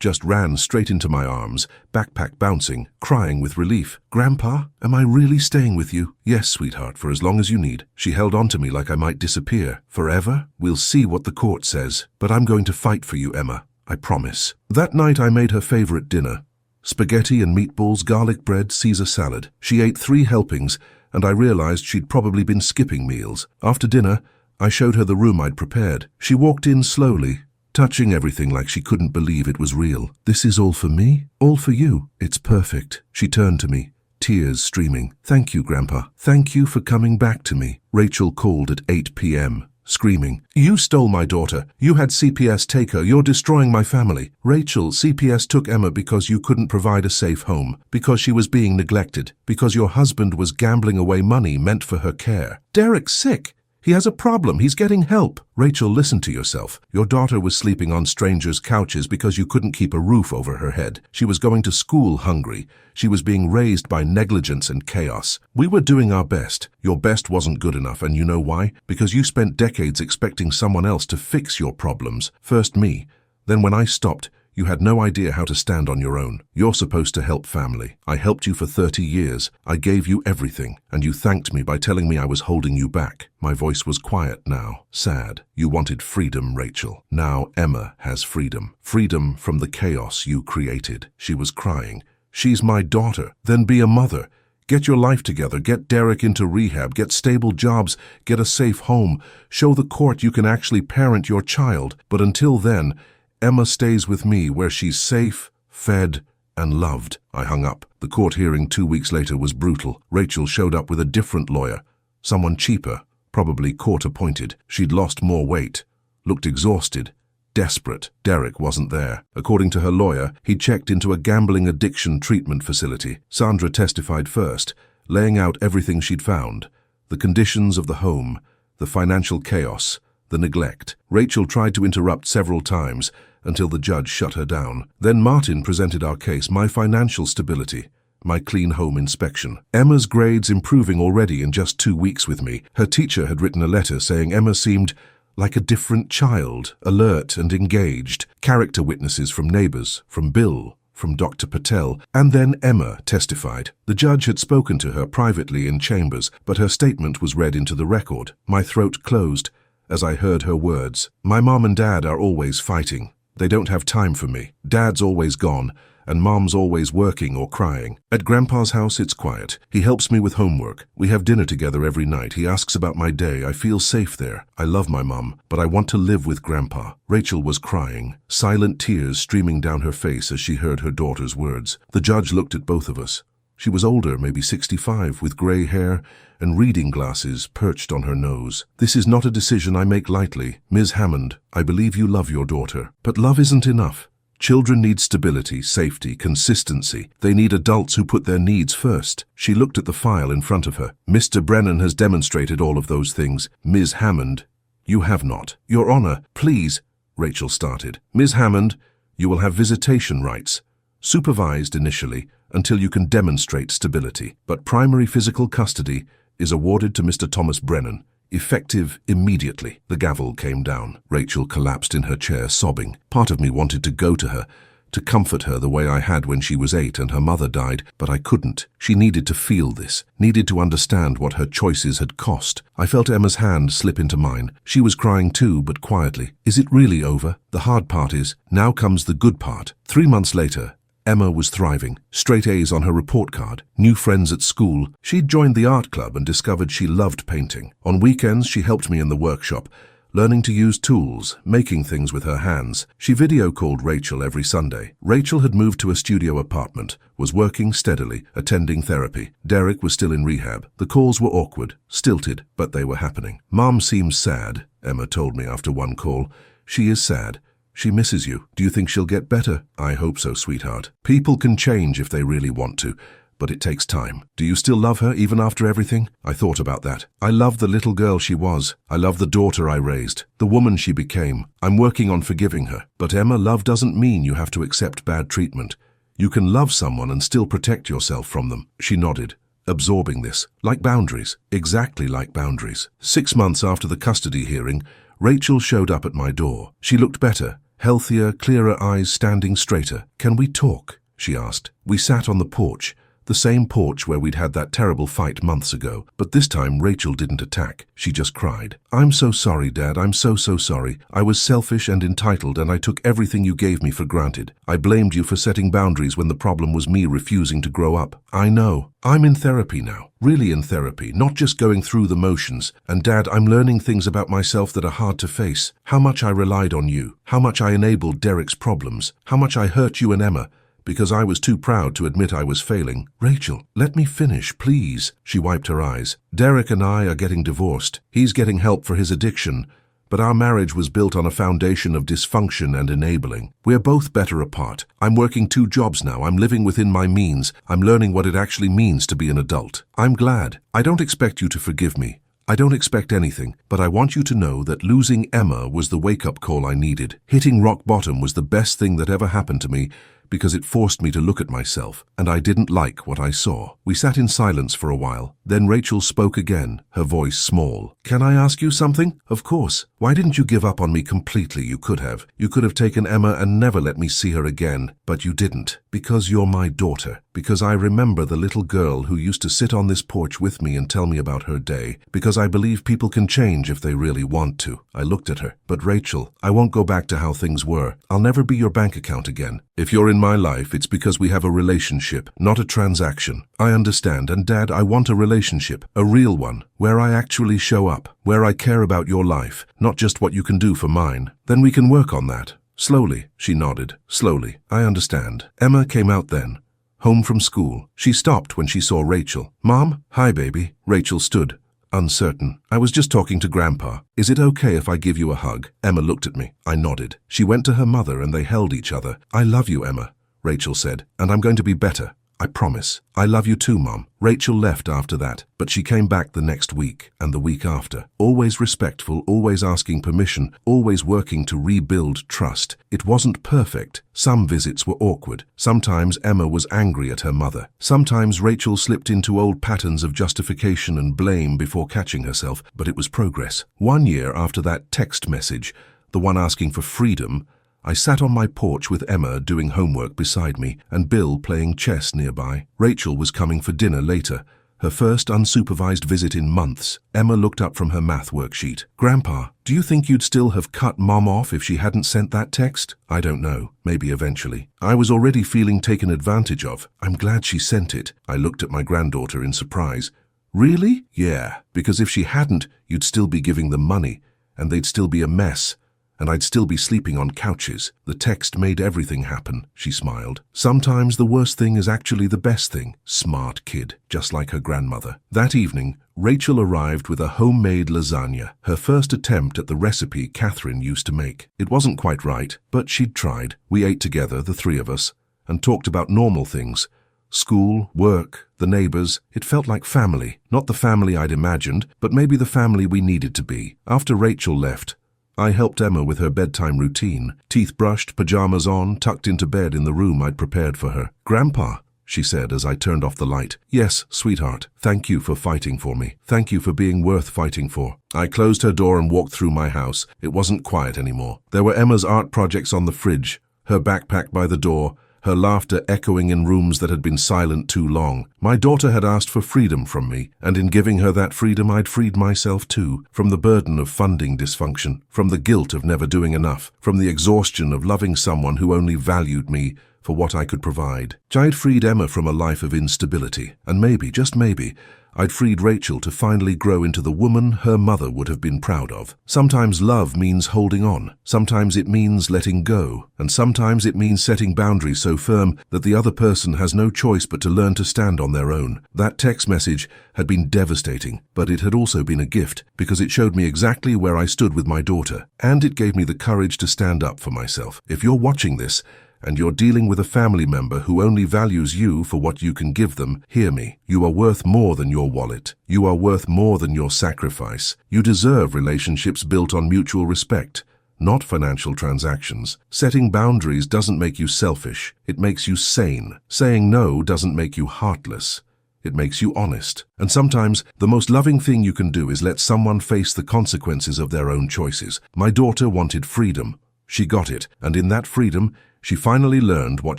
just ran straight into my arms, backpack bouncing, crying with relief. "Grandpa, am I really staying with you?" "Yes, sweetheart, for as long as you need." She held on to me like I might disappear. "Forever? We'll see what the court says. But I'm going to fight for you, Emma. I promise." That night I made her favorite dinner. Spaghetti and meatballs, garlic bread, Caesar salad. She ate 3 helpings, and I realized she'd probably been skipping meals. After dinner, I showed her the room I'd prepared. She walked in slowly, touching everything like she couldn't believe it was real. "This is all for me? All for you? It's perfect." She turned to me, tears streaming. "Thank you, Grandpa. Thank you for coming back to me." Rachel called at 8 p.m., screaming, "You stole my daughter. You had CPS take her. You're destroying my family." "Rachel, CPS took Emma because you couldn't provide a safe home, because she was being neglected, because your husband was gambling away money meant for her care." "Derek's sick. He has a problem. He's getting help." "Rachel, listen to yourself. Your daughter was sleeping on strangers' couches because you couldn't keep a roof over her head. She was going to school hungry. She was being raised by negligence and chaos. We were doing our best. Your best wasn't good enough, and you know why? Because you spent decades expecting someone else to fix your problems. First me. Then when I stopped, you had no idea how to stand on your own. You're supposed to help family. I helped you for 30 years. I gave you everything, and you thanked me by telling me I was holding you back." My voice was quiet now, sad. "You wanted freedom, Rachel. Now Emma has freedom. Freedom from the chaos you created." She was crying. "She's my daughter. Then be a mother. Get your life together. Get Derek into rehab. Get stable jobs. Get a safe home. Show the court you can actually parent your child. But until then, Emma stays with me where she's safe, fed, and loved." I hung up. The court hearing 2 weeks later was brutal. Rachel showed up with a different lawyer, someone cheaper, probably court-appointed. She'd lost more weight, looked exhausted, desperate. Derek wasn't there. According to her lawyer, he'd checked into a gambling addiction treatment facility. Sandra testified first, laying out everything she'd found: the conditions of the home, the financial chaos, the neglect. Rachel tried to interrupt several times until the judge shut her down. Then Martin presented our case: my financial stability, my clean home inspection. Emma's grades improving already in just 2 weeks with me. Her teacher had written a letter saying Emma seemed like a different child, alert and engaged. Character witnesses from neighbors, from Bill, from Dr. Patel, and then Emma testified. The judge had spoken to her privately in chambers, but her statement was read into the record. My throat closed as I heard her words. "My mom and dad are always fighting. They don't have time for me. Dad's always gone, and Mom's always working or crying. At Grandpa's house, it's quiet. He helps me with homework. We have dinner together every night. He asks about my day. I feel safe there. I love my mom, but I want to live with Grandpa." Rachel was crying, silent tears streaming down her face as she heard her daughter's words. The judge looked at both of us. She was older, maybe 65, with gray hair and reading glasses perched on her nose. "This is not a decision I make lightly. Ms. Hammond, I believe you love your daughter. But love isn't enough. Children need stability, safety, consistency. They need adults who put their needs first. She looked at the file in front of her. Mr. Brennan has demonstrated all of those things. Ms. Hammond, you have not. Your Honor, please, Rachel started. Ms. Hammond, you will have visitation rights. Supervised initially until you can demonstrate stability. But primary physical custody is awarded to Mr. Thomas Brennan. Effective immediately. The gavel came down. Rachel collapsed in her chair, sobbing. Part of me wanted to go to her, to comfort her the way I had when she was 8 and her mother died, but I couldn't. She needed to feel this, needed to understand what her choices had cost. I felt Emma's hand slip into mine. She was crying too, but quietly. Is it really over? The hard part is, now comes the good part. 3 months later, Emma was thriving. Straight A's on her report card. New friends at school. She'd joined the art club and discovered she loved painting. On weekends, she helped me in the workshop, learning to use tools, making things with her hands. She video called Rachel every Sunday. Rachel had moved to a studio apartment, was working steadily, attending therapy. Derek was still in rehab. The calls were awkward, stilted, but they were happening. Mom seems sad, Emma told me after one call. She is sad. She misses you. Do you think she'll get better? I hope so, sweetheart. People can change if they really want to, but it takes time. Do you still love her even after everything? I thought about that. I love the little girl she was. I love the daughter I raised, the woman she became. I'm working on forgiving her. But Emma, love doesn't mean you have to accept bad treatment. You can love someone and still protect yourself from them. She nodded, absorbing this. Like boundaries. Exactly like boundaries. 6 months after the custody hearing, Rachel showed up at my door. She looked better. Healthier, clearer eyes standing straighter. Can we talk? She asked. We sat on the porch, the same porch where we'd had that terrible fight months ago. But this time Rachel didn't attack. She just cried. I'm so sorry, Dad. I'm so sorry. I was selfish and entitled, and I took everything you gave me for granted. I blamed you for setting boundaries when the problem was me refusing to grow up. I know. I'm in therapy now. Really in therapy, not just going through the motions. And Dad, I'm learning things about myself that are hard to face. How much I relied on you. How much I enabled Derek's problems. How much I hurt you and Emma, because I was too proud to admit I was failing. Rachel, let me finish, please. She wiped her eyes. Derek and I are getting divorced. He's getting help for his addiction, but our marriage was built on a foundation of dysfunction and enabling. We're both better apart. I'm working 2 jobs now. I'm living within my means. I'm learning what it actually means to be an adult. I'm glad. I don't expect you to forgive me. I don't expect anything, but I want you to know that losing Emma was the wake-up call I needed. Hitting rock bottom was the best thing that ever happened to me, because it forced me to look at myself, and I didn't like what I saw. We sat in silence for a while. Then Rachel spoke again, her voice small. Can I ask you something? Of course. Why didn't you give up on me completely? You could have. You could have taken Emma and never let me see her again, but you didn't. Because you're my daughter. Because I remember the little girl who used to sit on this porch with me and tell me about her day. Because I believe people can change if they really want to. I looked at her. But Rachel, I won't go back to how things were. I'll never be your bank account again. If you're in my life, it's because we have a relationship, not a transaction. I understand, and Dad, I want a relationship, a real one, where I actually show up, where I care about your life, not just what you can do for mine. Then we can work on that. Slowly, she nodded. Slowly. I understand. Emma came out then, home from school. She stopped when she saw Rachel. Mom? Hi, baby. Rachel stood, uncertain. I was just talking to Grandpa. Is it okay if I give you a hug? Emma looked at me. I nodded. She went to her mother and they held each other. I love you, Emma, Rachel said, and I'm going to be better. I promise. I love you too, Mom. Rachel left after that, but she came back the next week and the week after. Always respectful, always asking permission, always working to rebuild trust. It wasn't perfect. Some visits were awkward. Sometimes Emma was angry at her mother. Sometimes Rachel slipped into old patterns of justification and blame before catching herself, but it was progress. 1 year after that text message, the one asking for freedom, I sat on my porch with Emma doing homework beside me and Bill playing chess nearby. Rachel was coming for dinner later, her first unsupervised visit in months. Emma looked up from her math worksheet. Grandpa, do you think you'd still have cut Mom off if she hadn't sent that text? I don't know. Maybe eventually. I was already feeling taken advantage of. I'm glad she sent it. I looked at my granddaughter in surprise. Really? Yeah, because if she hadn't, you'd still be giving them money, and they'd still be a mess. and I'd still be sleeping on couches. The text made everything happen, she smiled. Sometimes the worst thing is actually the best thing. Smart kid, just like her grandmother. That evening, Rachel arrived with a homemade lasagna, her first attempt at the recipe Catherine used to make. It wasn't quite right, but she'd tried. We ate together, the three of us, and talked about normal things. School, work, the neighbors. It felt like family. Not the family I'd imagined, but maybe the family we needed to be. After Rachel left, I helped Emma with her bedtime routine. Teeth brushed, pajamas on, tucked into bed in the room I'd prepared for her. "Grandpa," she said as I turned off the light. "Yes, sweetheart. Thank you for fighting for me. Thank you for being worth fighting for." I closed her door and walked through my house. It wasn't quiet anymore. There were Emma's art projects on the fridge, her backpack by the door, her laughter echoing in rooms that had been silent too long. My daughter had asked for freedom from me, and in giving her that freedom I'd freed myself too, from the burden of funding dysfunction, from the guilt of never doing enough, from the exhaustion of loving someone who only valued me for what I could provide. I'd freed Emma from a life of instability, and maybe, just maybe, I'd freed Rachel to finally grow into the woman her mother would have been proud of. Sometimes love means holding on, sometimes it means letting go, and sometimes it means setting boundaries so firm that the other person has no choice but to learn to stand on their own. That text message had been devastating, but it had also been a gift, because it showed me exactly where I stood with my daughter, and it gave me the courage to stand up for myself. If you're watching this, and you're dealing with a family member who only values you for what you can give them, hear me. You are worth more than your wallet. You are worth more than your sacrifice. You deserve relationships built on mutual respect, not financial transactions. Setting boundaries doesn't make you selfish. It makes you sane. Saying no doesn't make you heartless. It makes you honest. And sometimes, the most loving thing you can do is let someone face the consequences of their own choices. My daughter wanted freedom. She got it, and in that freedom, she finally learned what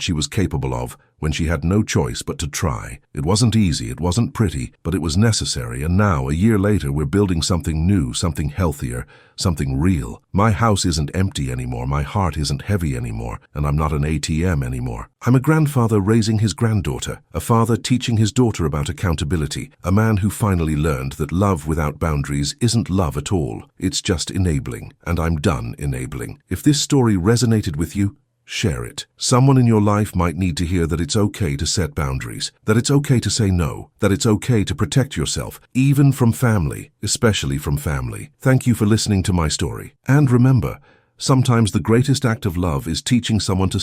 she was capable of when she had no choice but to try. It wasn't easy, it wasn't pretty, but it was necessary, and now, a year later, we're building something new, something healthier, something real. My house isn't empty anymore, my heart isn't heavy anymore, and I'm not an ATM anymore. I'm a grandfather raising his granddaughter, a father teaching his daughter about accountability, a man who finally learned that love without boundaries isn't love at all. It's just enabling, and I'm done enabling. If this story resonated with you, share it. Someone in your life might need to hear that it's okay to set boundaries, that it's okay to say no, that it's okay to protect yourself, even from family, especially from family. Thank you for listening to my story. And remember, sometimes the greatest act of love is teaching someone to